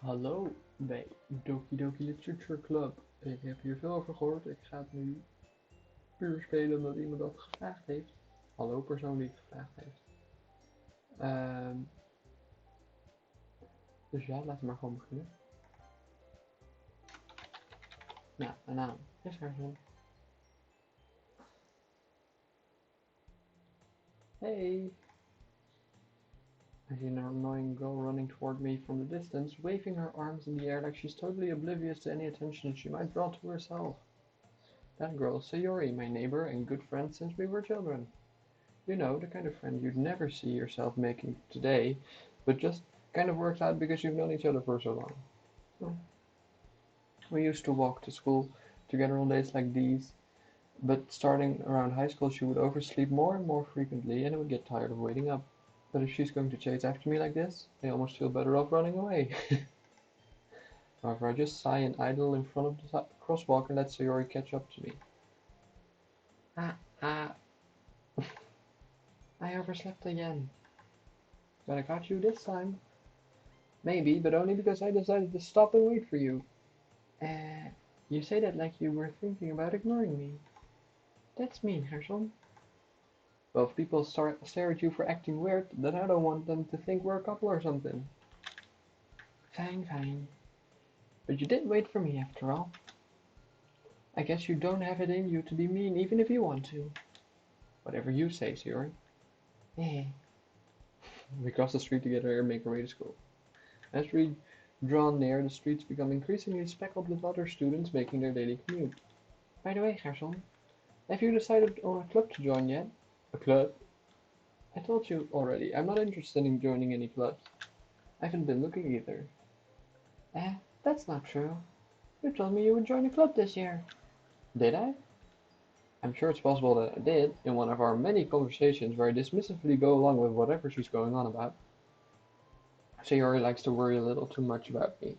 Hallo bij Doki Doki Literature Club. Ik heb hier veel over gehoord. Ik ga het nu puur spelen omdat iemand dat gevraagd heeft. Hallo persoon die het gevraagd heeft. Ehm, dus ja, laten we maar gewoon beginnen. Nou, mijn naam is Herson. Hey! I see an annoying girl running toward me from the distance, waving her arms in the air like she's totally oblivious to any attention she might draw to herself. That girl is Sayori, my neighbor and good friend since we were children. You know, the kind of friend you'd never see yourself making today, but just kind of works out because you've known each other for so long. Well, we used to walk to school together on days like these, but starting around high school she would oversleep more and more frequently and I would get tired of waiting up. But if she's going to chase after me like this, I almost feel better off running away. However, I just sigh and idle in front of the crosswalk and let Sayori catch up to me. Ah, I overslept again. But I got you this time. Maybe, but only because I decided to stop and wait for you. You say that like you were thinking about ignoring me. That's mean, Herson. Well, if people stare at you for acting weird, then I don't want them to think we're a couple or something. Fine. But you did wait for me after all. I guess you don't have it in you to be mean even if you want to. Whatever you say, Sayori. We cross the street together and make our way to school. As we draw near, the streets become increasingly speckled with other students making their daily commute. By the way, Gerson, have you decided on a club to join yet? A club? I told you already, I'm not interested in joining any clubs. I haven't been looking either. That's not true. You told me you would join a club this year. Did I? I'm sure it's possible that I did, in one of our many conversations where I dismissively go along with whatever she's going on about. Sayori likes to worry a little too much about me,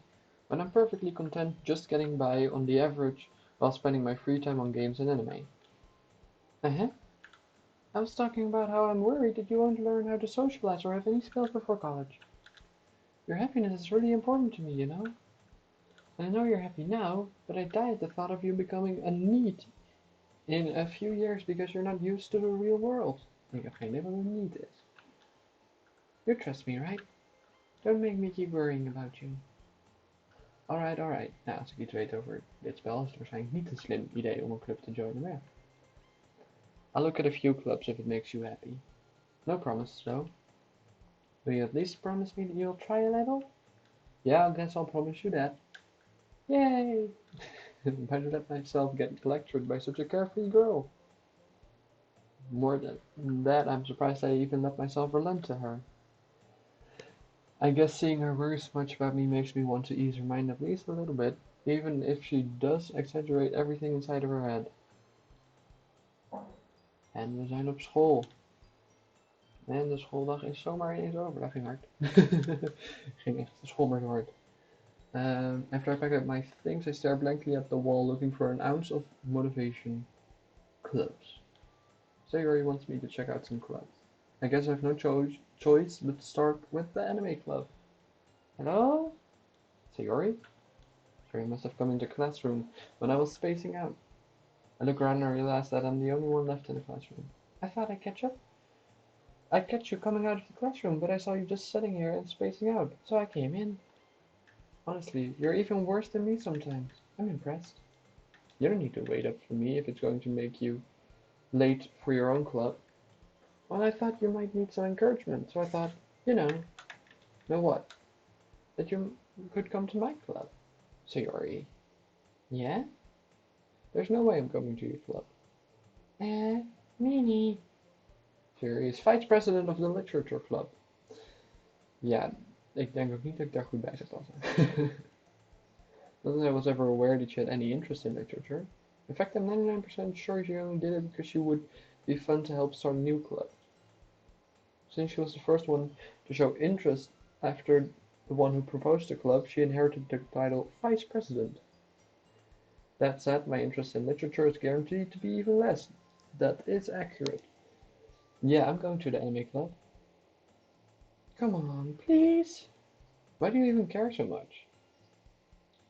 but I'm perfectly content just getting by on the average while spending my free time on games and anime. Uh-huh. I was talking about how I'm worried that you won't learn how to socialize or have any skills before college. Your happiness is really important to me, you know? And I know you're happy now, but I die at the thought of you becoming a NEET in a few years because you're not used to the real world. Ik heb geen idee wat een NEET is. You trust me, right? Don't make me keep worrying about you. Alright. Nou, als ik iets weet over dit spel, is het waarschijnlijk niet een slim idee om een club te joinen, maar ja. I'll look at a few clubs if it makes you happy. No promises, though. Will you at least promise me that you'll try a little? Yeah, I guess I'll promise you that. Yay! Why did I let myself get lectured by such a carefree girl? More than that, I'm surprised I even let myself relent to her. I guess seeing her worry so much about me makes me want to ease her mind at least a little bit, even if she does exaggerate everything inside of her head. En we zijn op school. En de schooldag is zomaar ineens over. Dat ging hard. Ging echt de school maar zo hard. After I pack up my things, I stare blankly at the wall looking for an ounce of motivation. Clubs. Sayori wants me to check out some clubs. I guess I have no choice but to start with the anime club. Hello? Sayori? Sayori must have come into classroom when I was spacing out. I look around and realize that I'm the only one left in the classroom. I thought I'd catch you coming out of the classroom, but I saw you just sitting here and spacing out, so I came in. Honestly, you're even worse than me sometimes. I'm impressed. You don't need to wait up for me if it's going to make you late for your own club. Well, I thought you might need some encouragement, so I thought, know what? That you could come to my club. Sayori. Yeah? There's no way I'm coming to your club. Meanie. Sayori is vice president of the literature club. Ja, ik denk ook niet dat ik daar goed bij zou passen. Not that I was ever aware that she had any interest in literature. In fact, I'm 99% sure she only did it because she would be fun to help start a new club. Since she was the first one to show interest after the one who proposed the club, she inherited the title Vice President. That said, my interest in literature is guaranteed to be even less. That is accurate. Yeah, I'm going to the anime club. Come on, please. Why do you even care so much?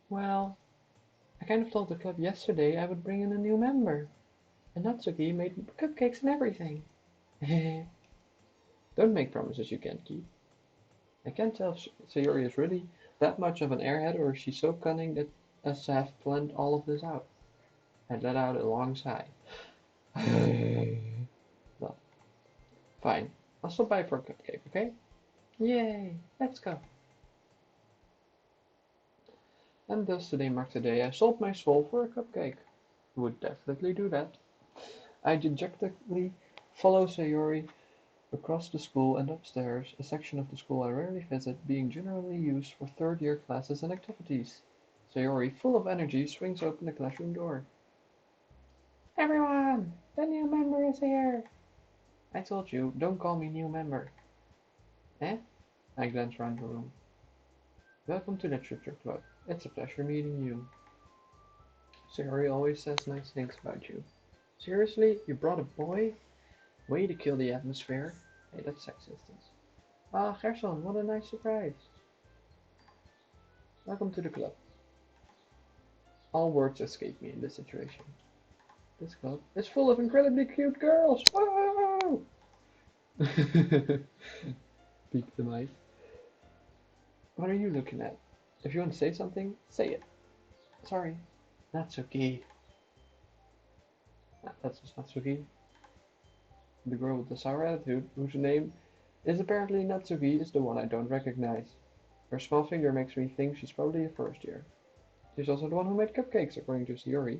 Well, I kind of told the club yesterday I would bring in a new member. And Natsuki made cupcakes and everything. Don't make promises you can't keep. I can't tell if Sayori is really that much of an airhead or if she's so cunning that as to have planned all of this out. I let out a long sigh. Well, fine. I'll stop by for a cupcake, okay? Yay! Let's go. And thus today marked the day I sold my soul for a cupcake. Would definitely do that. I dejectedly follow Sayori across the school and upstairs, a section of the school I rarely visit, being generally used for third-year classes and activities. Sayori, full of energy, swings open the classroom door. Everyone! The new member is here! I told you, don't call me new member. Eh? I glance around the room. Welcome to Literature Club. It's a pleasure meeting you. Sayori always says nice things about you. Seriously? You brought a boy? Way to kill the atmosphere. Hey, that's sexist. Ah, Gerson, what a nice surprise. Welcome to the club. All words escape me in this situation. This club is full of incredibly cute girls. Whoa! Peek the mic. What are you looking at? If you want to say something, say it. Sorry. Natsuki. That's just Natsuki. The girl with the sour attitude, whose name is apparently Natsuki, is the one I don't recognize. Her small finger makes me think she's probably a first year. She's also the one who made cupcakes, according to Sayori.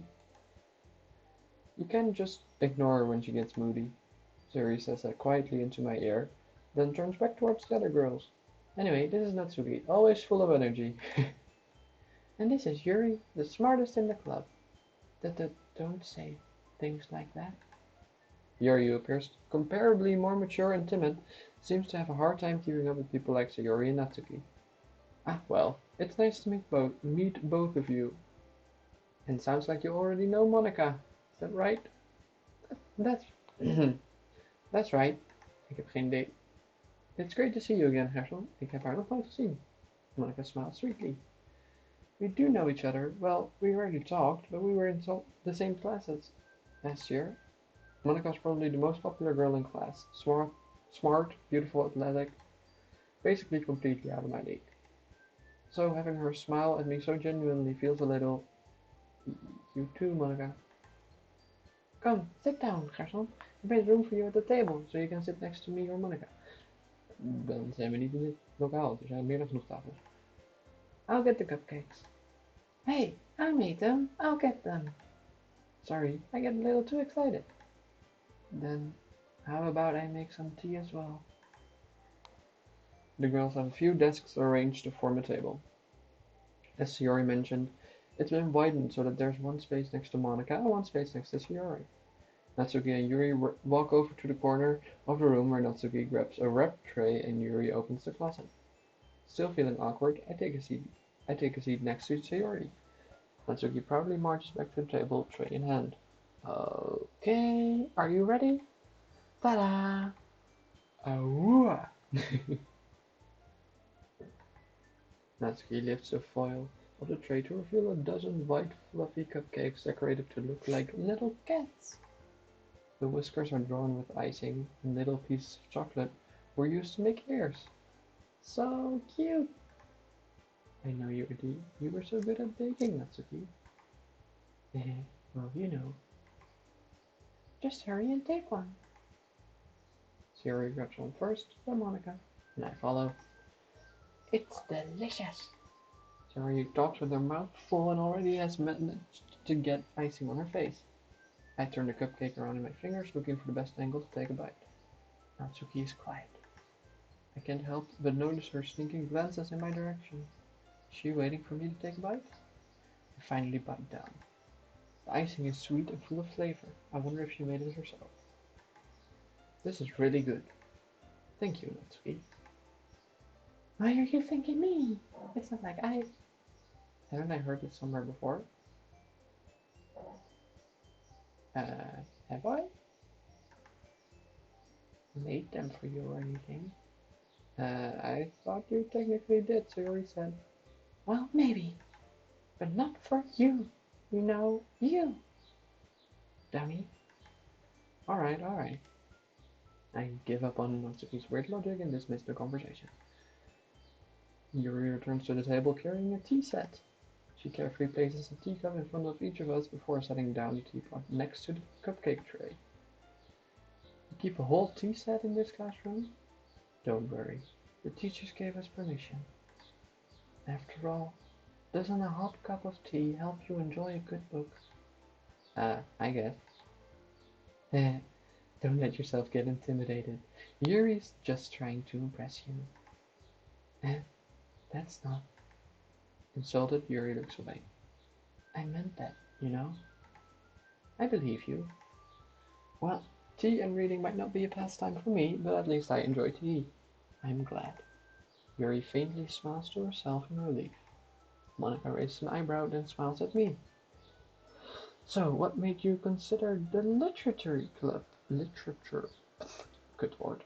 You can't just ignore her when she gets moody. Sayori says that quietly into my ear, then turns back towards the other girls. Anyway, this is Natsuki, always full of energy. And this is Yuri, the smartest in the club. Don't say things like that. Yuri, who appears comparably more mature and timid, seems to have a hard time keeping up with people like Sayori and Natsuki. Ah, well, it's nice to meet both of you. And sounds like you already know Monica. Is that right? That's that's right. Ik heb geen idee. It's great to see you again, Herschel. Ik heb haar nog nooit gezien. Monica smiled sweetly. We do know each other. Well, we already talked, but we were in the same classes last year. Monica's probably the most popular girl in class. Smart, beautiful, athletic, basically completely out of my league. So having her smile at me so genuinely feels a little... You too, Monica. Come, sit down, Gerson. I made room for you at the table, so you can sit next to me or Monica. Dan zijn we niet in dit lokaal, er zijn meer dan genoeg tafels. I'll get the cupcakes. Hey, I made them. I'll get them. Sorry, I get a little too excited. Then, how about I make some tea as well? The girls have a few desks arranged to form a table. As Sayori mentioned, it's been widened so that there's one space next to Monica and one space next to Sayori. Natsuki and Yuri walk over to the corner of the room where Natsuki grabs a wrap tray and Yuri opens the closet. Still feeling awkward, I take a seat next to Sayori. Natsuki proudly marches back to the table, tray in hand. Okay, are you ready? Ta-da! Awooah! Natsuki lifts the foil of the tray to reveal a dozen white fluffy cupcakes decorated to look like little cats. The whiskers are drawn with icing, and little pieces of chocolate were used to make ears. So cute! I know you were so good at baking, Natsuki. Well, you know. Just hurry and take one. Sayori grabs one first, then Monica, and I follow. It's delicious! Sayori talks with her mouth full and already has managed to get icing on her face. I turn the cupcake around in my fingers, looking for the best angle to take a bite. Natsuki is quiet. I can't help but notice her sneaking glances in my direction. Is she waiting for me to take a bite? I finally bite down. The icing is sweet and full of flavor. I wonder if she made it herself. This is really good. Thank you, Natsuki. Why are you thanking me? It's not like I... Haven't I heard it somewhere before? Have I? Made them for you or anything? I thought you technically did, Sayori said. Well, maybe. But not for you. You know, you. Dummy. Alright, alright. I give up on Natsuki's weird logic and dismiss the conversation. Yuri returns to the table carrying a tea set. She carefully places a teacup in front of each of us before setting down the teapot next to the cupcake tray. You keep a whole tea set in this classroom? Don't worry, the teachers gave us permission. After all, doesn't a hot cup of tea help you enjoy a good book? I guess. Eh, don't let yourself get intimidated. Yuri's just trying to impress you. That's not. Insulted, Yuri looks away. I meant that, you know? I believe you. Well, tea and reading might not be a pastime for me, but at least I enjoy tea. I'm glad. Yuri faintly smiles to herself in relief. Monica raises an eyebrow, then smiles at me. So, what made you consider the good word,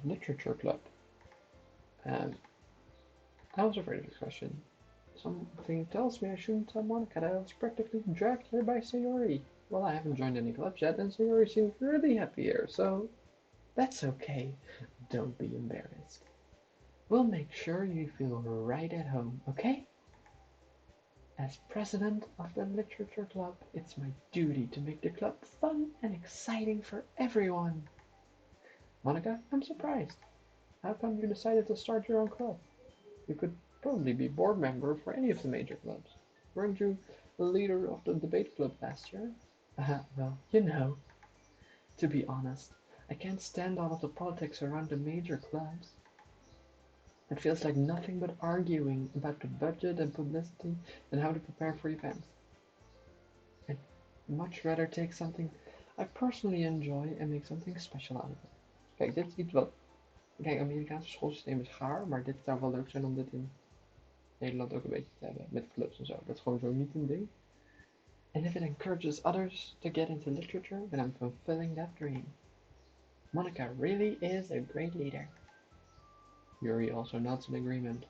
literature club? Um, that was a very good question. Something tells me I shouldn't tell Monica that I was practically dragged here by Sayori. Well, I haven't joined any clubs yet, and Sayori seems really happy here, so that's okay. Don't be embarrassed. We'll make sure you feel right at home, okay? As president of the literature club, it's my duty to make the club fun and exciting for everyone. Monica, I'm surprised. How come you decided to start your own club? You could probably be board member for any of the major clubs. Weren't you the leader of the debate club last year? Well, you know. To be honest, I can't stand all of the politics around the major clubs. It feels like nothing but arguing about the budget and publicity and how to prepare for events. I'd much rather take something I personally enjoy en make something special out of it. Kijk, dit is iets wat... Kijk, het Amerikaanse schoolsysteem is gaar, maar dit zou wel leuk zijn om dit in Nederland ook een beetje te hebben, met clubs en zo. Dat is gewoon zo niet een ding. And if it encourages others to get into literature, then I'm fulfilling that dream. Monica really is a great leader. Yuri also nods in agreement.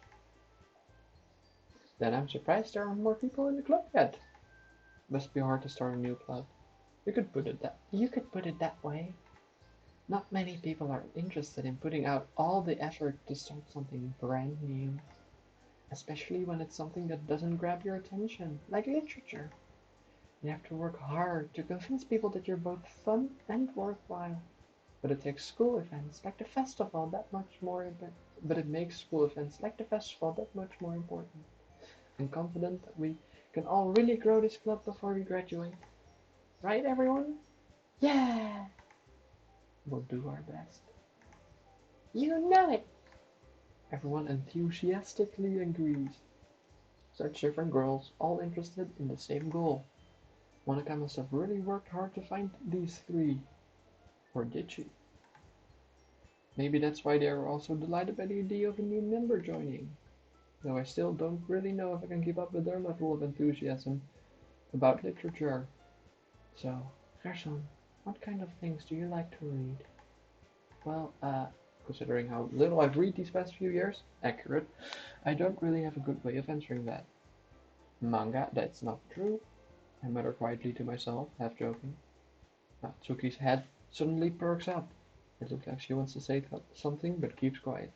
Then I'm surprised there aren't more people in the club yet. Must be hard to start a new club. You could put it that way. Not many people are interested in putting out all the effort to start something brand new. Especially when it's something that doesn't grab your attention, like literature. You have to work hard to convince people that you're both fun and worthwhile. But it makes school events like the festival that much more important. I'm confident that we can all really grow this club before we graduate. Right, everyone? Yeah! We'll do our best. You know it! Everyone enthusiastically agrees. Such different girls, all interested in the same goal. Monica must have really worked hard to find these three. Or did she? Maybe that's why they are also delighted by the idea of a new member joining. Though I still don't really know if I can keep up with their level of enthusiasm about literature. So, Gerson, what kind of things do you like to read? Well, considering how little I've read these past few years, accurate, I don't really have a good way of answering that. Manga, that's not true. I mutter quietly to myself, half joking. Natsuki's head suddenly perks up. It looks like she wants to say something, but keeps quiet.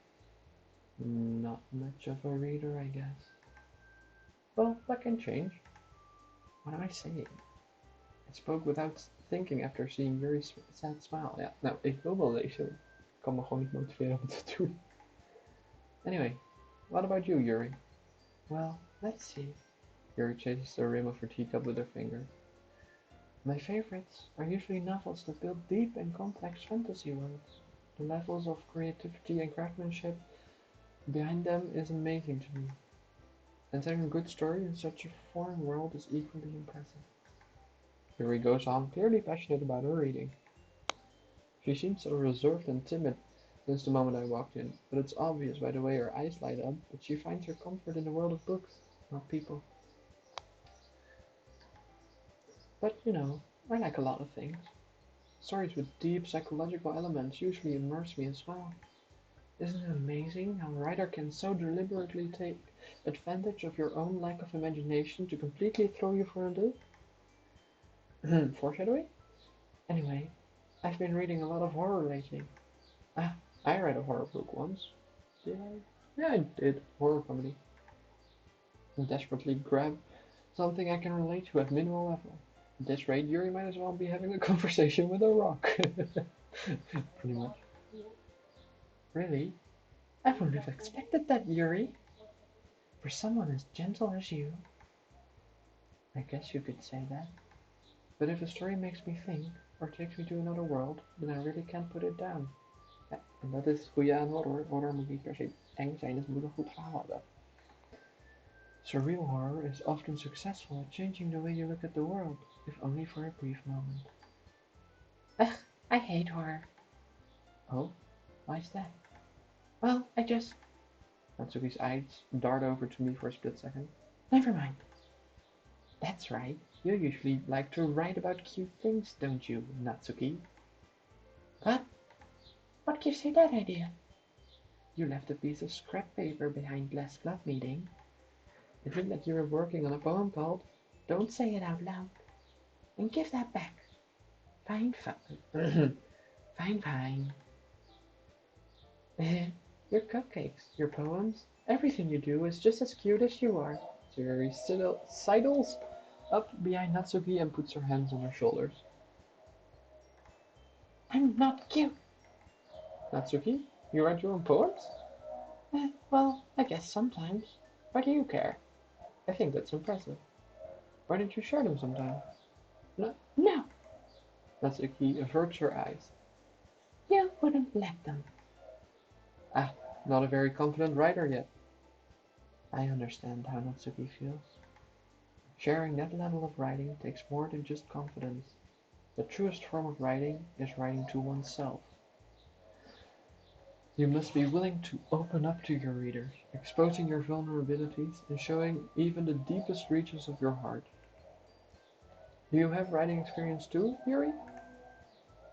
Not much of a reader, I guess. Well, that can change. What am I saying? I spoke without thinking after seeing very sad smile. Ja, nou, ik wil wel lezen. Ik kan me gewoon niet motiveren om te doen. Anyway, what about you, Yuri? Well, let's see. Yuri chases the rim of her teacup with her finger. My favorites are usually novels that build deep and complex fantasy worlds. The levels of creativity and craftsmanship behind them is amazing to me. And telling a good story in such a foreign world is equally impressive. Yuri goes on, clearly passionate about her reading. She seemed so reserved and timid since the moment I walked in, but it's obvious by the way her eyes light up that she finds her comfort in the world of books, not people. But, you know, I like a lot of things. Stories with deep psychological elements usually immerse me as well. Isn't it amazing how a writer can so deliberately take advantage of your own lack of imagination to completely throw you for a loop? Foreshadowing? Anyway, I've been reading a lot of horror lately. Ah, I read a horror book once. Did I? Yeah, I did. Horror comedy. I desperately grab something I can relate to at minimal level. At this rate, Yuri might as well be having a conversation with a rock. Pretty much. Really? I wouldn't have expected that, Yuri. For someone as gentle as you. I guess you could say that. But if a story makes me think, or takes me to another world, then I really can't put it down. Ja, en dat is het goede aan horror. Horror moet niet per se eng zijn, het moet een goed verhaal hebben. Surreal horror is often successful at changing the way you look at the world, if only for a brief moment. Ugh, I hate horror. Oh, why's that? Well, I just... Natsuki's eyes dart over to me for a split second. Never mind. That's right, you usually like to write about cute things, don't you, Natsuki? What? What gives you that idea? You left a piece of scrap paper behind last club meeting. It looked like you were working on a poem called Don't Say It Out Loud. And give that back. Fine, fine. Fine, fine. Your cupcakes, your poems, everything you do is just as cute as you are. Yuri sidles up behind Natsuki and puts her hands on her shoulders. I'm not cute. Natsuki, you write your own poems? Well, I guess sometimes. Why do you care? I think that's impressive. Why don't you share them sometime? No. No. Natsuki averts her eyes. You wouldn't let them. Ah, not a very confident writer yet. I understand how Natsuki feels. Sharing that level of writing takes more than just confidence. The truest form of writing is writing to oneself. You must be willing to open up to your readers, exposing your vulnerabilities and showing even the deepest reaches of your heart. Do you have writing experience too, Yuri?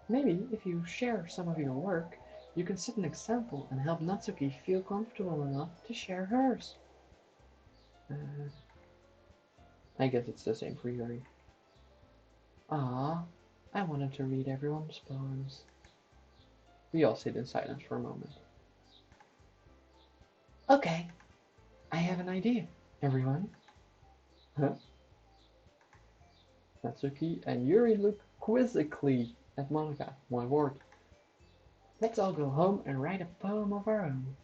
Maybe if you share some of your work, you can set an example and help Natsuki feel comfortable enough to share hers. I guess it's the same for Yuri. Ah, I wanted to read everyone's poems. We all sit in silence for a moment. Okay, I have an idea, everyone. Huh? Natsuki and Yuri look quizzically at Monika. One word. Let's all go home and write a poem of our own.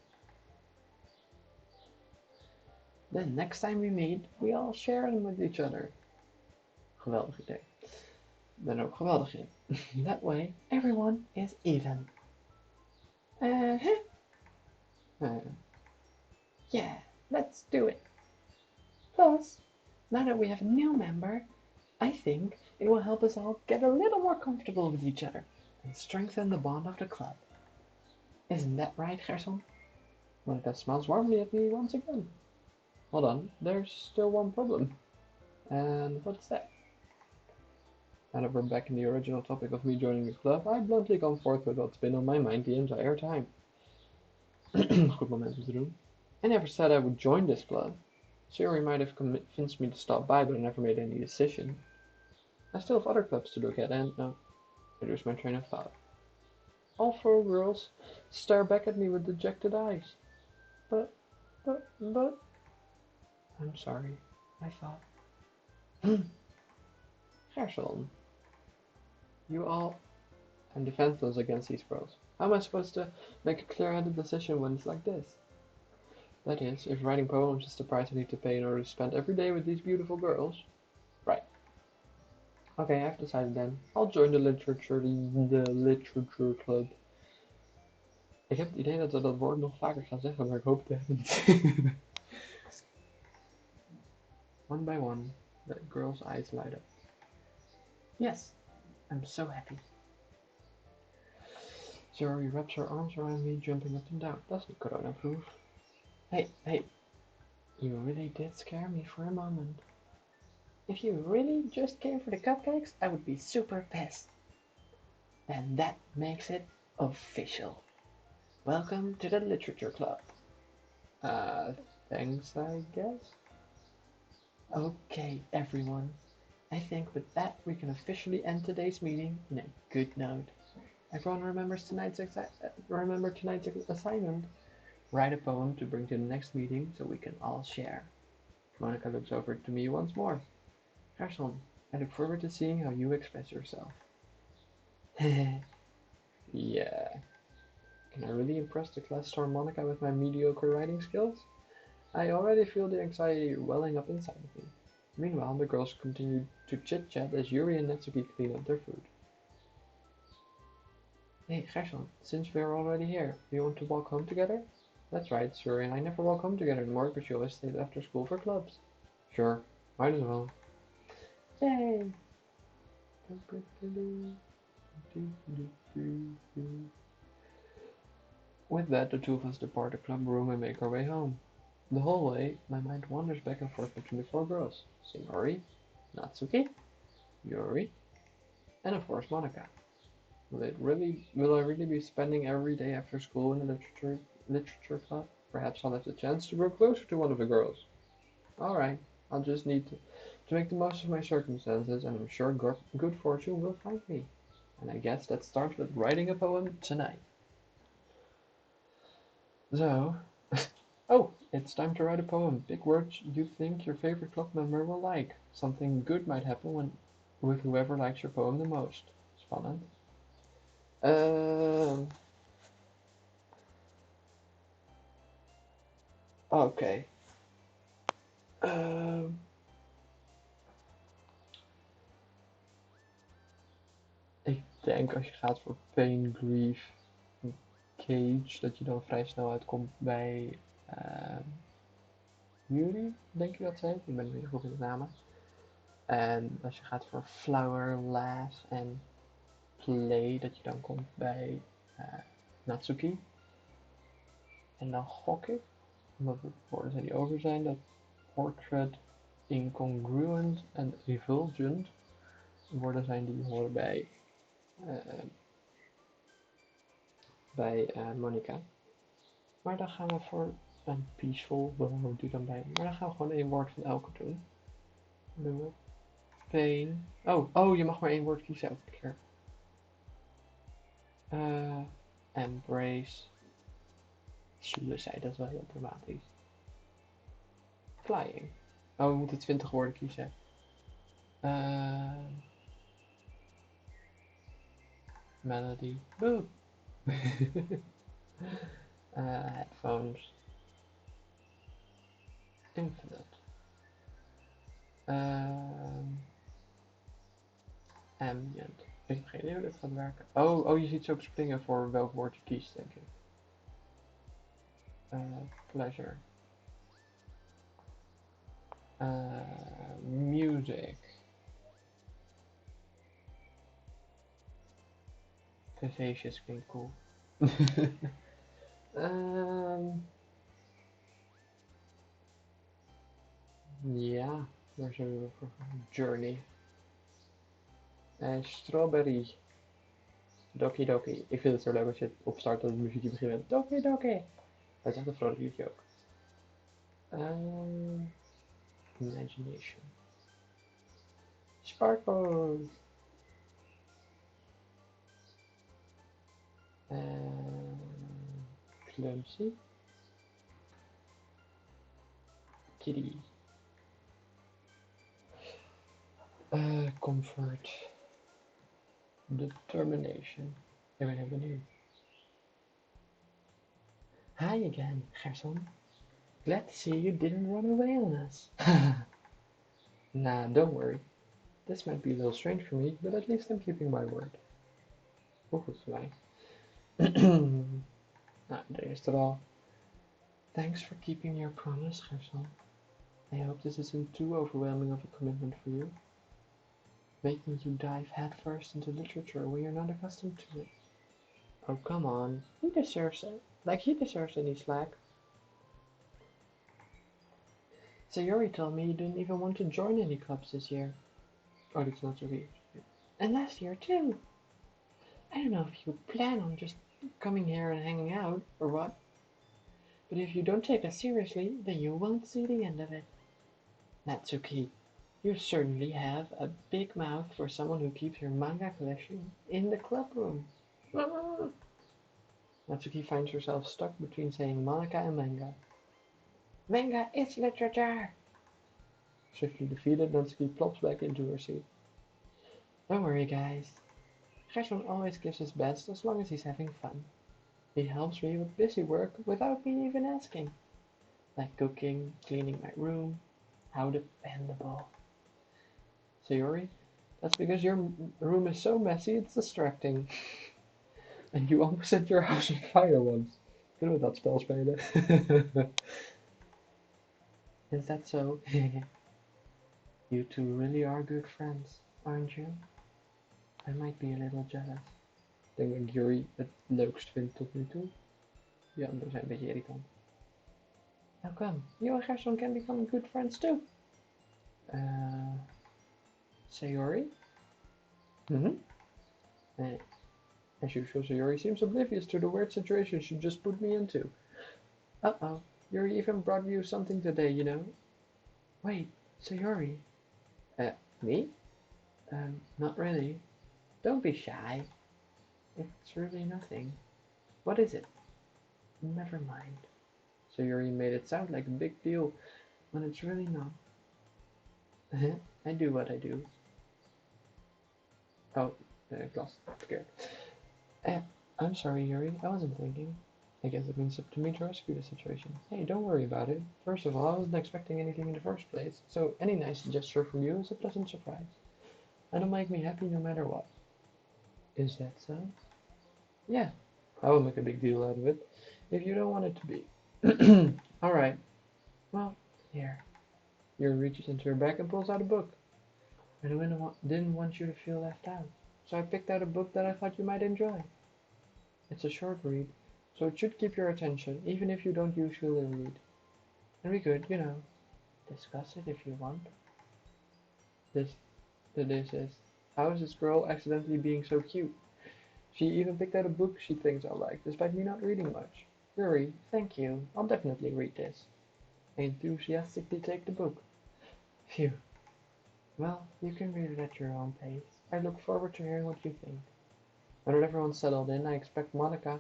Then next time we meet, we all share them with each other. Geweldig idee. Ben er ook geweldig in. That way, everyone is even. Yeah, let's do it. Plus, now that we have a new member, I think it will help us all get a little more comfortable with each other and strengthen the bond of the club. Isn't that right, Gerson? Monica smiles warmly at me once again. Hold on, there's still one problem. And what's that? Now that we're back in the original topic of me joining the club, I bluntly come forth with what's been on my mind the entire time. Goed moment om te doen. I never said I would join this club. Siri might have convinced me to stop by, but I never made any decision. I still have other clubs to look at, and no, I lose my train of thought. All four girls stare back at me with dejected eyes. But, I'm sorry, I thought. Gerson, you all... I'm defenseless against these pros. How am I supposed to make a clear-headed decision when it's like this? That is, if writing poems is the price I need to pay in order to spend every day with these beautiful girls. Right. Okay, I've decided then. I'll join the literature club. Ik heb het idee dat we dat woord nog vaker gaan zeggen, maar ik hoop het echt niet. One by one, the girl's eyes light up. Yes, I'm so happy. Zori wraps her arms around me, jumping up and down. Doesn't corona-proof. Hey, you really did scare me for a moment. If you really just came for the cupcakes, I would be super pissed. And that makes it official. Welcome to the literature club. Thanks, I guess. Okay, everyone. I think with that we can officially end today's meeting in a good note. Everyone remember tonight's assignment. Write a poem to bring to the next meeting so we can all share. Monica looks over to me once more. Gerson, I look forward to seeing how you express yourself. Yeah. Can I really impress the class star Monica with my mediocre writing skills? I already feel the anxiety welling up inside of me. Meanwhile, the girls continue to chit-chat as Yuri and Natsuki clean up their food. Hey, Gerson, since we're already here, do you want to walk home together? That's right, Yuri and I never walk home together anymore because she always stays after school for clubs. Sure, might as well. Yay! With that, the two of us depart the club room and make our way home. The whole way, my mind wanders back and forth between the four girls. Sayori, Natsuki, Yuri, and of course Monica. Will I really be spending every day after school in the literature club? Perhaps I'll have the chance to grow closer to one of the girls. Alright, I'll just need to make the most of my circumstances, and I'm sure good fortune will find me. And I guess that starts with writing a poem tonight. So, oh, it's time to write a poem. Big words you think your favorite club member will like. Something good might happen with whoever likes your poem the most. Spannend. Okay. Ik denk als je gaat voor pain, grief, cage, dat je dan vrij snel uitkomt bij Yuri, denk je dat ze heet? Ik ben niet goed in de namen. En als je gaat voor flower, laugh en play, dat je dan komt bij Natsuki. En dan gok ik, omdat het woorden zijn die over zijn, dat portrait, incongruent en refulgent woorden zijn die horen bij Monica. Maar dan gaan we voor een peaceful, waar hoort die dan bij? Maar dan gaan we gewoon één woord van elke doen. Dan doen we pain. Oh, je mag maar één woord kiezen elke keer. Embrace. Suicide, dat is wel heel dramatisch. Flying. Oh, we moeten 20 woorden kiezen. Melody. Boo. Headphones. Infinite. Ambient. Ik heb geen idee hoe dit gaat werken. Oh, je ziet ze ook springen voor welk woord je kiest, denk ik. Pleasure. Music. Vivacious klinkt cool. Ja, daar zullen we voor gaan. Journey. Strawberry. Doki Doki. Ik vind het zo leuk als je het opstart dat het muziekje begint met Doki Doki. Dat is echt een vrolijk liedje ook. Imagination. Sparkles. Clumsy. Kitty. Comfort. Determination. Ik ben heel benieuwd. Hi again, Gerson. Glad to see you didn't run away on us. Nah, don't worry. This might be a little strange for me, but at least I'm keeping my word. Hoe goed voor mij. Nou, eerst of all, thanks for keeping your promise, Gerson. I hope this isn't too overwhelming of a commitment for you. Making you dive headfirst into literature when you're not accustomed to it. Oh, come on. He deserves it. Like he deserves any slack. Sayori told me you didn't even want to join any clubs this year. Oh, that's not so weird. And last year too. I don't know if you plan on just coming here and hanging out, or what. But if you don't take us seriously, then you won't see the end of it. Natsuki, you certainly have a big mouth for someone who keeps her manga collection in the club room. Natsuki finds herself stuck between saying Monica and manga. Manga is literature! Swiftly defeated, Natsuki plops back into her seat. Don't worry, guys. Gerson always gives his best as long as he's having fun. He helps me with busy work without me even asking. Like cooking, cleaning my room. How dependable. Sayori, that's because your room is so messy it's distracting. And you almost set your house on fire once. Kunnen we dat spel spelen? Is that so? You two really are good friends, aren't you? I might be a little jealous. Ik denk dat Yuri het leukst vindt tot nu toe. Die anderen zijn een beetje irritant. How come? You and Gerson can become good friends too. Sayori? As usual, Sayori seems oblivious to the weird situation she just put me into. Uh-oh, Yuri even brought you something today, you know. Wait, Sayori? Me? Not really. Don't be shy. It's really nothing. What is it? Never mind. Sayori made it sound like a big deal when it's really not. I do what I do. Oh, ik las het verkeerd. I'm sorry, Yuri. I wasn't thinking. I guess it means up to me to rescue the situation. Hey, don't worry about it. First of all, I wasn't expecting anything in the first place, so any nice gesture from you is a pleasant surprise. It'll make me happy no matter what. Is that so? Yeah, I will make a big deal out of it, if you don't want it to be. Alright. Well, here. Yuri reaches into her bag and pulls out a book. I didn't want you to feel left out, so I picked out a book that I thought you might enjoy. It's a short read, so it should keep your attention, even if you don't usually read. And we could, you know, discuss it if you want. This is, how is this girl accidentally being so cute? She even picked out a book she thinks I'll like, despite me not reading much. Yuri, thank you. I'll definitely read this. I enthusiastically take the book. Phew. Well, you can read it at your own pace. I look forward to hearing what you think. When everyone's settled in, I expect Monica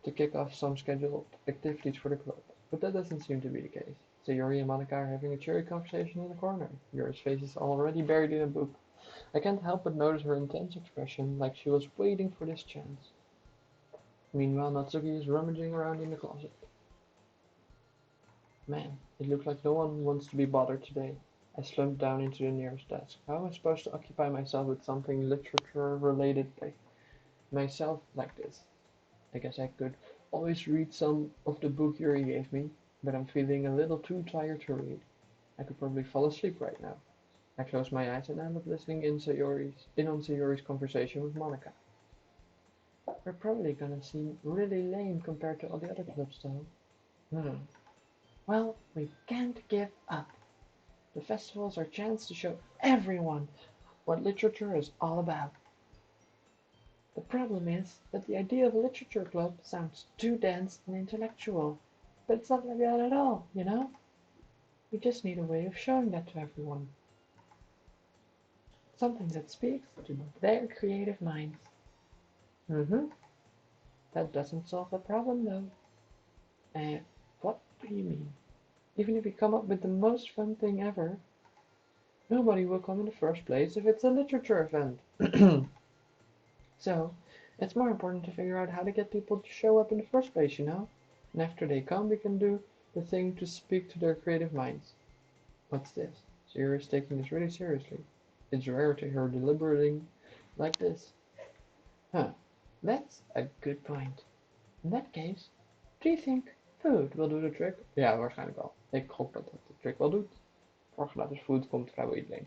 to kick off some scheduled activities for the club, but that doesn't seem to be the case. Sayori and Monica are having a cheery conversation in the corner. Yuri's face is already buried in a book. I can't help but notice her intense expression, like she was waiting for this chance. Meanwhile, Natsuki is rummaging around in the closet. Man, it looks like no one wants to be bothered today. I slumped down into the nearest desk. How am I supposed to occupy myself with something literature-related myself like this? I guess I could always read some of the book Yuri gave me, but I'm feeling a little too tired to read. I could probably fall asleep right now. I close my eyes and end up listening in on Sayori's conversation with Monica. We're probably gonna seem really lame compared to all the other clubs though. Well, we can't give up. The festival's our chance to show everyone what literature is all about. The problem is that the idea of a literature club sounds too dense and intellectual, but it's not like that at all, you know? We just need a way of showing that to everyone. Something that speaks to their creative minds. That doesn't solve the problem though. What do you mean? Even if we come up with the most fun thing ever, nobody will come in the first place if it's a literature event. So, it's more important to figure out how to get people to show up in the first place, you know? And after they come, we can do the thing to speak to their creative minds. What's this? Sayori is taking this really seriously. It's rare to hear her deliberating like this. That's a good point. In that case, do you think food will do the trick? Ja, waarschijnlijk wel. Ik hoop dat dat de trick wel doet. Voor gratis food komt vrijwel iedereen.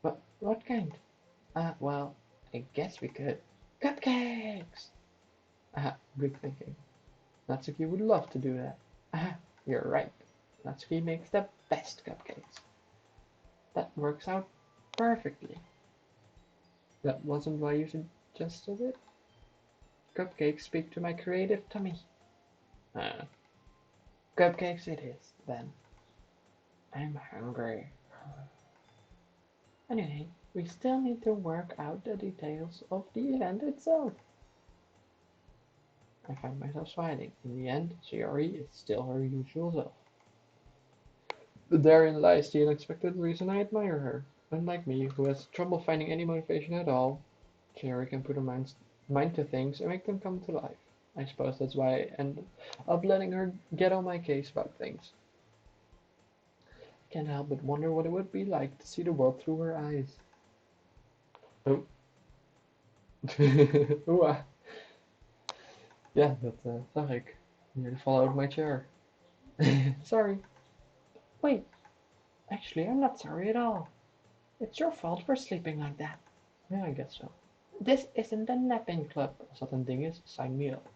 But what kind? Well, I guess we could. Cupcakes! Good thinking. Natsuki would love to do that. You're right. Natsuki makes the best cupcakes. That works out perfectly. That wasn't why you suggested it? Cupcakes speak to my creative tummy. Cupcakes it is, then. I'm hungry. Anyway, we still need to work out the details of the event itself. I find myself smiling. In the end, Shiori is still her usual self. But therein lies the unexpected reason I admire her. Unlike me, who has trouble finding any motivation at all, Shiori can put her mind to things and make them come to life. I suppose that's why I end up letting her get on my case about things. I can't help but wonder what it would be like to see the world through her eyes. Oh. Ooh, ja, dat zag ik. Nearly fall out of my chair. Sorry. Wait, actually, I'm not sorry at all. It's your fault for sleeping like that. Yeah, I guess so. This isn't a napping club. Als dat een ding is, sign me up.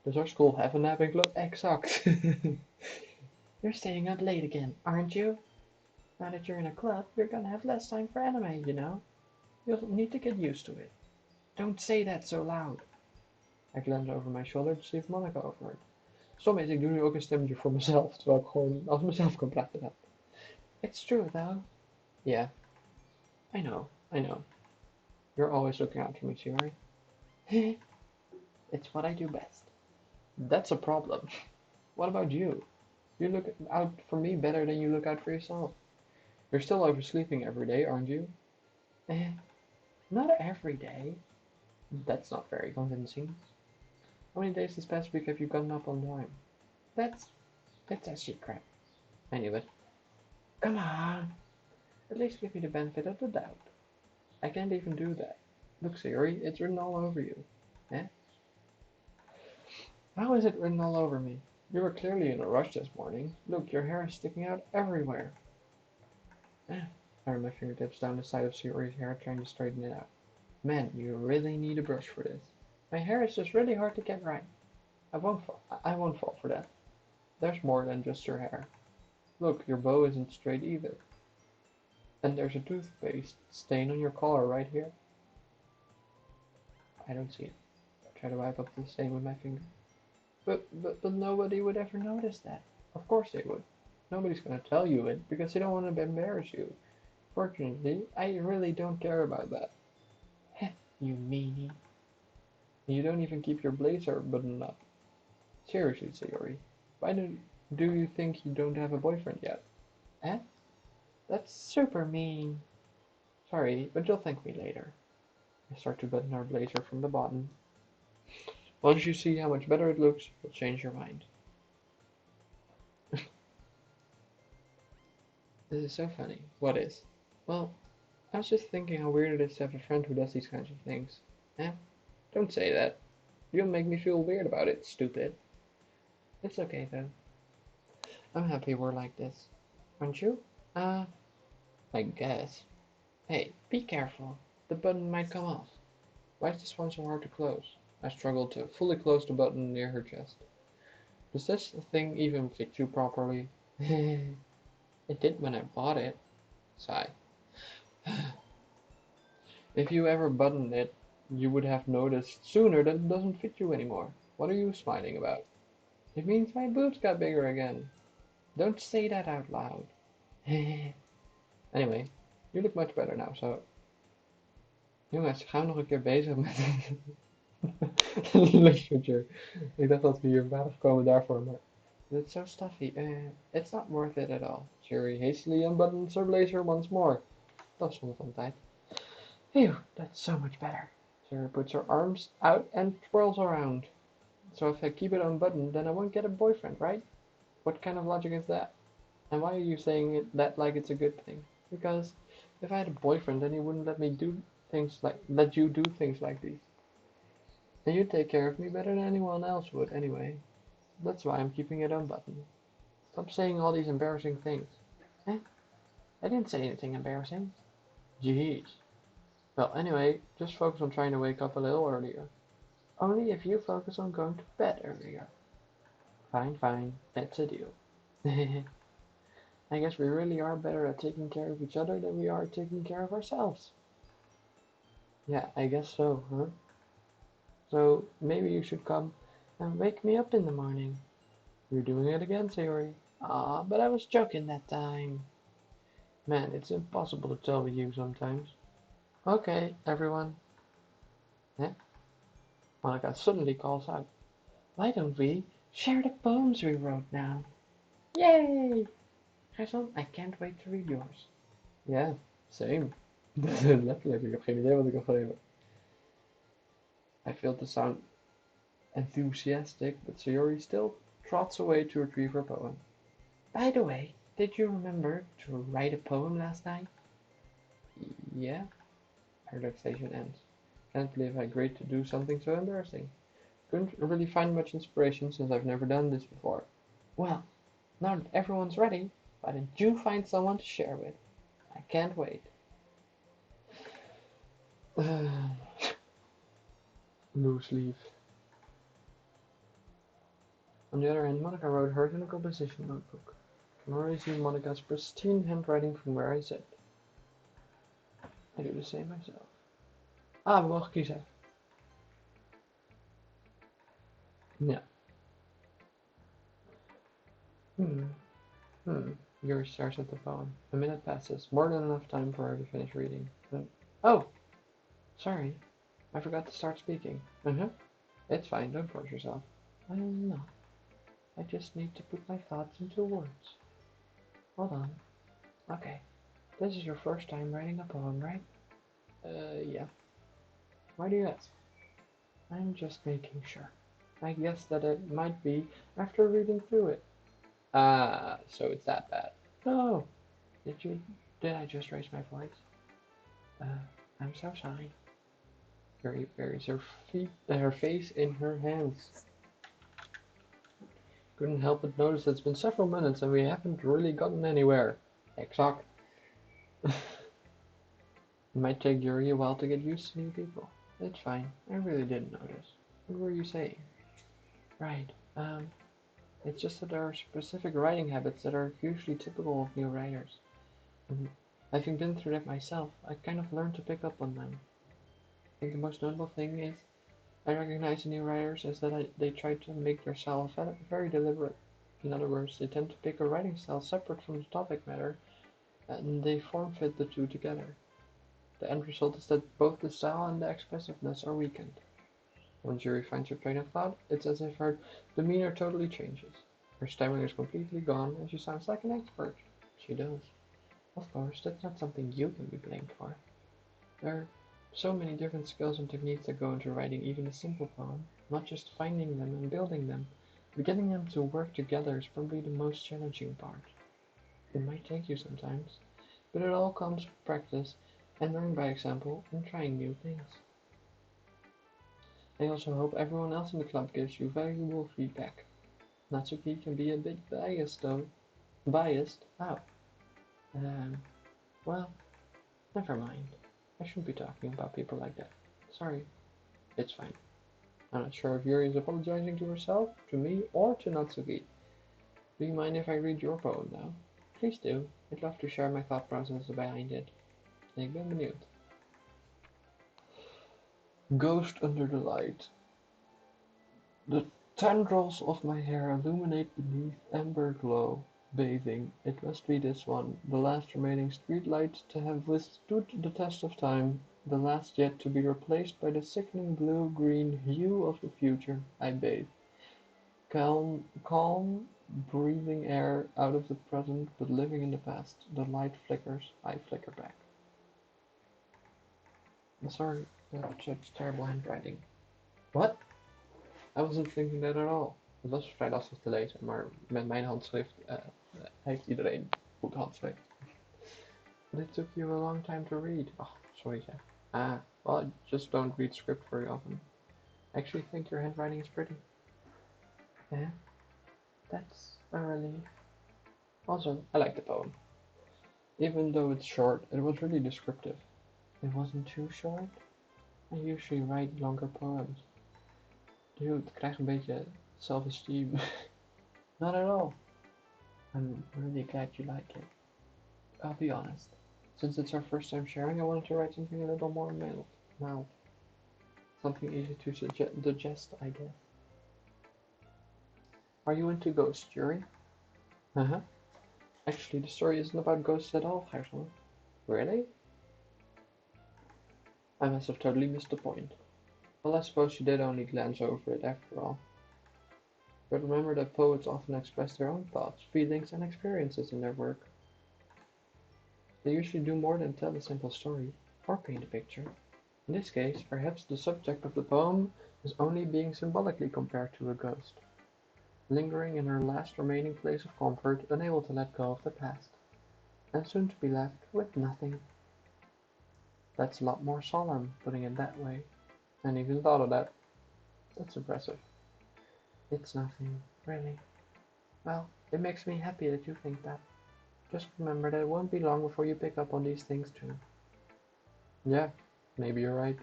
Does our school have a napping club? Exact. You're staying up late again, aren't you? Now that you're in a club, you're gonna have less time for anime, you know? You'll need to get used to it. Don't say that so loud. I glance over my shoulder to see if Monica overheard. Soms ik doe nu ook een stemmetje voor mezelf, terwijl ik gewoon als mezelf kan praten heb. It's true, though. Yeah. I know. You're always looking out for me, Shiori. It's what I do best. That's a problem. What about you? You look out for me better than you look out for yourself. You're still oversleeping every day, aren't you? Not every day. That's not very convincing. How many days this past week have you gotten up on time? It's a secret. I knew it. Come on. At least give me the benefit of the doubt. I can't even do that. Look, Sayori, it's written all over you. Eh? How is it written all over me? You were clearly in a rush this morning. Look, your hair is sticking out everywhere. I run my fingertips down the side of Sayori's hair, trying to straighten it out. Man, you really need a brush for this. My hair is just really hard to get right. I won't fall for that. There's more than just your hair. Look, your bow isn't straight either. And there's a toothpaste stain on your collar right here. I don't see it. I try to wipe up the stain with my finger. But nobody would ever notice that. Of course they would. Nobody's gonna tell you it because they don't want to embarrass you. Fortunately, I really don't care about that. Heh, you meanie. You don't even keep your blazer buttoned up. Seriously, Sayori, why do you think you don't have a boyfriend yet? Eh? That's super mean. Sorry, but you'll thank me later. I start to button our blazer from the bottom. Once you see how much better it looks, you'll change your mind. This is so funny. What is? Well, I was just thinking how weird it is to have a friend who does these kinds of things. Eh? Don't say that. You'll make me feel weird about it, stupid. It's okay, though. I'm happy we're like this. Aren't you? I guess. Hey, be careful. The button might come off. Why is this one so hard to close? I struggled to fully close the button near her chest. Does this thing even fit you properly? It did when I bought it. Sigh. If you ever buttoned it, you would have noticed sooner that it doesn't fit you anymore. What are you smiling about? It means my boobs got bigger again. Don't say that out loud. Anyway, you look much better now, so... Jongens, gaan we nog een keer bezig met literature. Ik dacht dat we hier waren gekomen daarvoor, maar... It's so stuffy. It's not worth it at all. Sherry hastily unbuttons her blazer once more. Dat is zonde van de tijd. Phew, that's so much better. Sherry puts her arms out and twirls around. So if I keep it unbuttoned, then I won't get a boyfriend, right? What kind of logic is that? And why are you saying that like it's a good thing? Because if I had a boyfriend, then he wouldn't let you do things like these. And you'd take care of me better than anyone else would anyway. That's why I'm keeping it unbuttoned. Stop saying all these embarrassing things. Eh? I didn't say anything embarrassing. Jeez. Well, anyway, just focus on trying to wake up a little earlier. Only if you focus on going to bed earlier. Fine, that's a deal. I guess we really are better at taking care of each other than we are taking care of ourselves. Yeah, I guess so, huh? So maybe you should come and wake me up in the morning. You're doing it again, Sayori. Ah, but I was joking that time. Man, it's impossible to tell with you sometimes. Okay, everyone. Eh? Monica suddenly calls out. Why don't we share the poems we wrote now? Yay! Gerson, I can't wait to read yours. Ja, same. Letterlijk, ik heb geen idee wat ik heb geschreven. I failed to sound enthusiastic, but Sayori still trots away to retrieve her poem. By the way, did you remember to write a poem last night? Yeah, her relaxation ends. Can't believe I agreed to do something so embarrassing. Couldn't really find much inspiration since I've never done this before. Well, now that everyone's ready, why don't you find someone to share with? I can't wait. Loose leaf. On the other hand, Monica wrote her in a composition notebook. I can already see Monica's pristine handwriting from where I sit. I do the same myself. Ah, we mogen kiezen. Ja. Yuri stares at the phone. A minute passes, more than enough time for her to finish reading. Then, oh! Sorry. I forgot to start speaking. It's fine, don't force yourself. I'm not. I just need to put my thoughts into words. Hold on. Okay. This is your first time writing a poem, right? Yeah. Why do you ask? I'm just making sure. I guess that it might be after reading through it. Ah, so it's that bad. No. Did I just raise my voice? I'm so sorry. Yuri buries her face in her hands. Couldn't help but notice it's been several minutes and we haven't really gotten anywhere. Exact. It might take Yuri a while to get used to new people. It's fine. I really didn't notice. What were you saying? Right. It's just that there are specific writing habits that are usually typical of new writers. Having been through that myself, I kind of learned to pick up on them. I think the most notable thing is I recognize in new writers is that they try to make their style very deliberate. In other words, they tend to pick a writing style separate from the topic matter, and they form-fit the two together. The end result is that both the style and the expressiveness are weakened. When Yuri finds her train of thought, it's as if her demeanor totally changes. Her stammering is completely gone, and she sounds like an expert. She does. Of course, that's not something you can be blamed for. There are so many different skills and techniques that go into writing even a simple poem, not just finding them and building them, but getting them to work together is probably the most challenging part. It might take you sometimes, but it all comes with practice and learning by example and trying new things. I also hope everyone else in the club gives you valuable feedback. Natsuki can be a bit biased though. Biased? How? Well, never mind. I shouldn't be talking about people like that. Sorry. It's fine. I'm not sure if Yuri is apologizing to herself, to me, or to Natsuki. Do you mind if I read your poem now? Please do. I'd love to share my thought process behind it. Ik ben benieuwd. Ghost under the light. The tendrils of my hair illuminate beneath amber glow. Bathing. It must be this one, the last remaining streetlight to have withstood the test of time, the last yet to be replaced by the sickening blue-green hue of the future. I bathe. Calm, breathing air out of the present, but living in the past. The light flickers. I flicker back. I'm sorry, that's such terrible handwriting. What? I wasn't thinking that at all. Het was vrij lastig te lezen, maar met mijn handschrift heeft iedereen goed handschrift. But it took you a long time to read. Oh, sorry zeg. Well, I just don't read script very often. I actually think your handwriting is pretty. Yeah, that's a relief. Also, I like the poem. Even though it's short, it was really descriptive. It wasn't too short. I usually write longer poems. Dude, ik krijg een beetje self-esteem. Not at all. I'm really glad you like it. I'll be honest. Since it's our first time sharing, I wanted to write something a little more mild. Something easy to digest, I guess. Are you into ghosts, Yuri? Uh-huh. Actually, the story isn't about ghosts at all, Gerson. Really? I must have totally missed the point. Well, I suppose you did only glance over it after all. But remember that poets often express their own thoughts, feelings, and experiences in their work. They usually do more than tell a simple story, or paint a picture. In this case, perhaps the subject of the poem is only being symbolically compared to a ghost, lingering in her last remaining place of comfort, unable to let go of the past, and soon to be left with nothing. That's a lot more solemn, putting it that way. I hadn't even thought of that. That's impressive. It's nothing, really. Well, it makes me happy that you think that. Just remember that it won't be long before you pick up on these things too. Yeah, maybe you're right.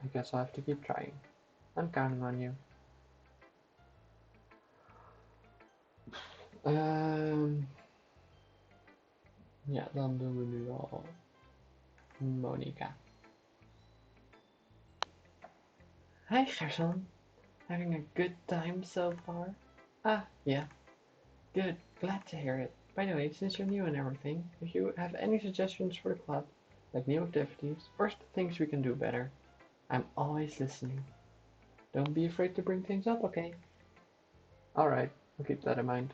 I guess I'll have to keep trying. I'm counting on you. Ja, dan doen we nu al Monica. Hi, Gerson. Having a good time so far? Ah, yeah. Good. Glad to hear it. By the way, since you're new and everything, if you have any suggestions for the club, like new activities, or things we can do better, I'm always listening. Don't be afraid to bring things up, okay? Alright, I'll keep that in mind.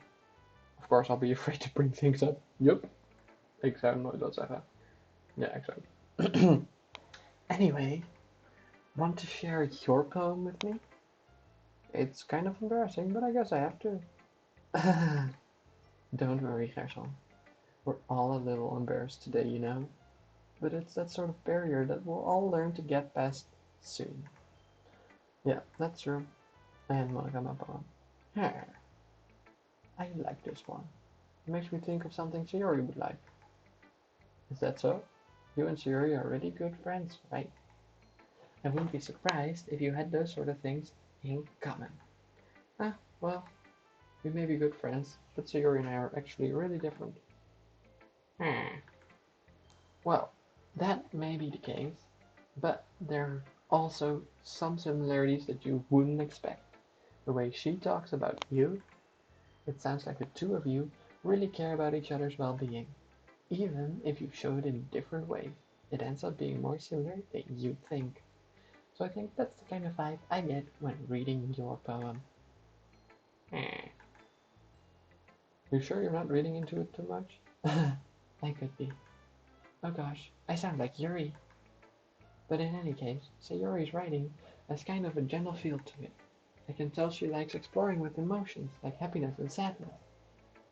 Of course, I'll be afraid to bring things up. Yup. Ik zou nooit dat zeggen. Ja, exact. Anyway, want to share your poem with me? It's kind of embarrassing, but I guess I have to. Don't worry, Gerson. We're all a little embarrassed today, you know? But it's that sort of barrier that we'll all learn to get past soon. Yeah, that's true. And Monica my poem. I like this one. It makes me think of something Sayori would like. Is that so? You and Sayori are really good friends, right? I wouldn't be surprised if you had those sort of things in common. Ah, well, we may be good friends, but Sayori and I are actually really different. Well, that may be the case, but there are also some similarities that you wouldn't expect. The way she talks about you, it sounds like the two of you really care about each other's well-being. Even if you show it in different ways, it ends up being more similar than you'd think. So I think that's the kind of vibe I get when reading your poem. You sure you're not reading into it too much? I could be. Oh gosh, I sound like Yuri. But in any case, Sayori's writing has kind of a gentle feel to it. I can tell she likes exploring with emotions, like happiness and sadness.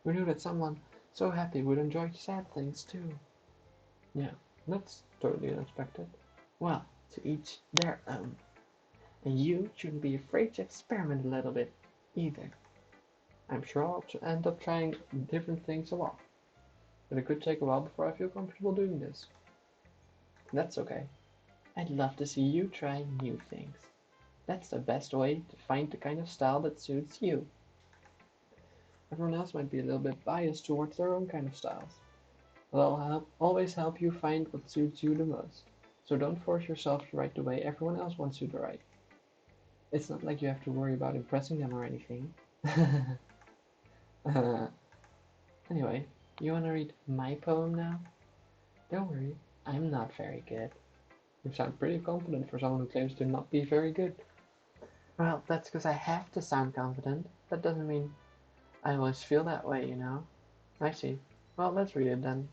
Who knew that someone so happy would enjoy sad things too? Yeah, that's totally unexpected. Well, to each their own. And you shouldn't be afraid to experiment a little bit, either. I'm sure I'll end up trying different things a lot. But it could take a while before I feel comfortable doing this. That's okay. I'd love to see you try new things. That's the best way to find the kind of style that suits you. Everyone else might be a little bit biased towards their own kind of styles, but I'll always help you find what suits you the most. So don't force yourself to write the way everyone else wants you to write. It's not like you have to worry about impressing them or anything. Anyway, you want to read my poem now? Don't worry, I'm not very good. You sound pretty confident for someone who claims to not be very good. Well, that's because I have to sound confident. That doesn't mean I always feel that way, you know? I see. Well, let's read it then.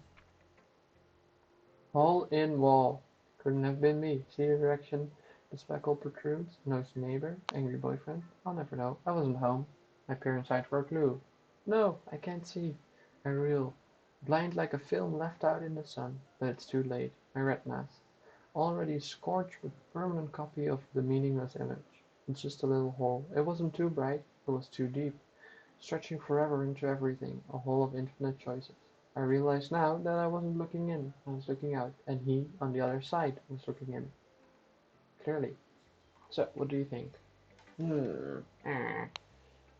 Hole in wall. Couldn't have been me. See the direction the speckle protrudes? Knows neighbor? Angry boyfriend? I'll never know. I wasn't home. I peer inside for a clue. No, I can't see. I reel. Blind like a film left out in the sun. But it's too late. My retinas. Already scorched with permanent copy of the meaningless image. It's just a little hole. It wasn't too bright. It was too deep. Stretching forever into everything. A hole of infinite choices. I realize now that I wasn't looking in, I was looking out, and he, on the other side, was looking in. Clearly. So, what do you think?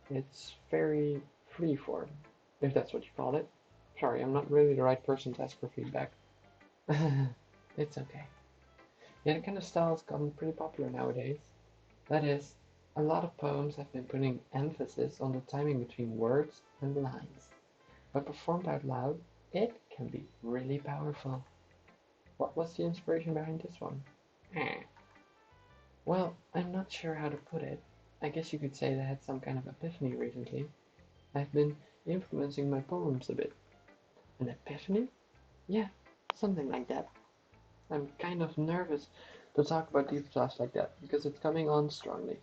It's very freeform, if that's what you call it. Sorry, I'm not really the right person to ask for feedback. It's okay. Yeah, that kind of style has become pretty popular nowadays. That is, A lot of poems have been putting emphasis on the timing between words and lines, but performed out loud, it can be really powerful. What was the inspiration behind this one? Well, I'm not sure how to put it. I guess you could say that I had some kind of epiphany recently. I've been influencing my poems a bit. An epiphany? Yeah, something like that. I'm kind of nervous to talk about deep stuff like that because it's coming on strongly.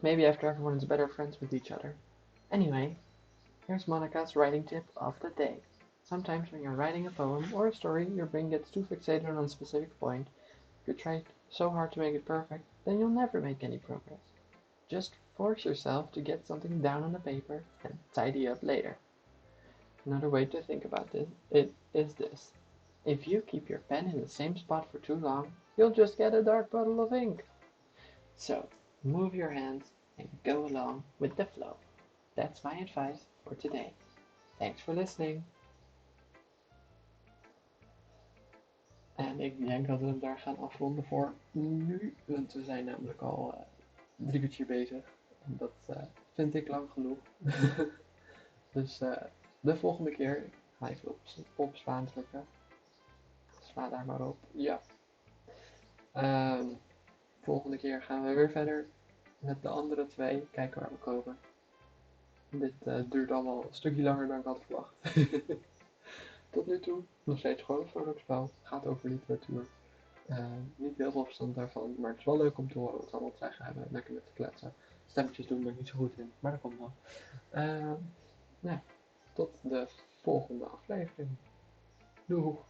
Maybe after everyone is better friends with each other. Anyway, here's Monica's writing tip of the day. Sometimes when you're writing a poem or a story, your brain gets too fixated on a specific point. If you try so hard to make it perfect, then you'll never make any progress. Just force yourself to get something down on the paper and tidy up later. Another way to think about it is this. If you keep your pen in the same spot for too long, you'll just get a dark puddle of ink. So, move your hands and go along with the flow. That's my advice for today. Thanks for listening. En ik denk dat we hem daar gaan afronden voor nu, want we zijn namelijk al 3 kwartier bezig. En dat vind ik lang genoeg. Dus de volgende keer, ik ga even op slaan drukken. Sla daar maar op. Ja. Volgende keer gaan we weer verder met de andere 2. Kijken waar we komen. Dit duurt allemaal een stukje langer dan ik had verwacht. Tot nu toe nog steeds gewoon een vrolijk spel. Het gaat over literatuur. Niet heel veel verstand daarvan, maar het is wel leuk om te horen wat ze allemaal te zeggen hebben. Lekker met te kletsen. Stemmetjes doen ben ik niet zo goed in, maar dat komt wel. Nou, tot de volgende aflevering. Doeg!